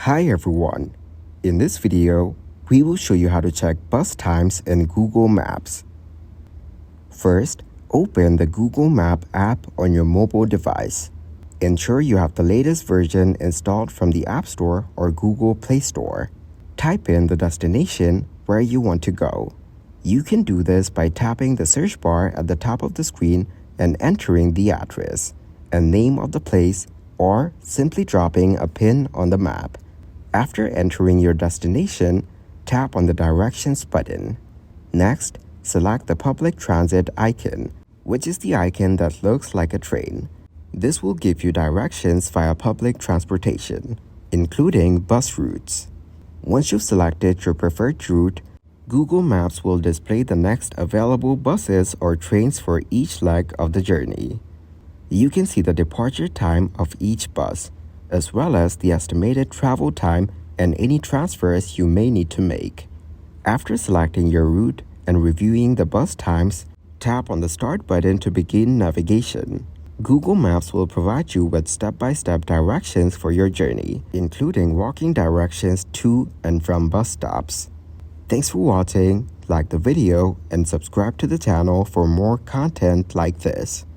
Hi everyone. In this video, we will show you how to check bus times in Google Maps. First, open the Google Map app on your mobile device. Ensure you have the latest version installed from the App Store or Google Play Store. Type in the destination where you want to go. You can do this by tapping the search bar at the top of the screen and entering the address and name of the place, or simply dropping a pin on the map. After entering your destination, tap on the Directions button. Next, select the Public Transit icon, which is the icon that looks like a train. This will give you directions via public transportation, including bus routes. Once you've selected your preferred route, Google Maps will display the next available buses or trains for each leg of the journey. You can see the departure time of each bus, as well as the estimated travel time and any transfers you may need to make. After selecting your route and reviewing the bus times, tap on the Start button to begin navigation. Google Maps will provide you with step-by-step directions for your journey, including walking directions to and from bus stops. Thanks for watching, like the video, and subscribe to the channel for more content like this.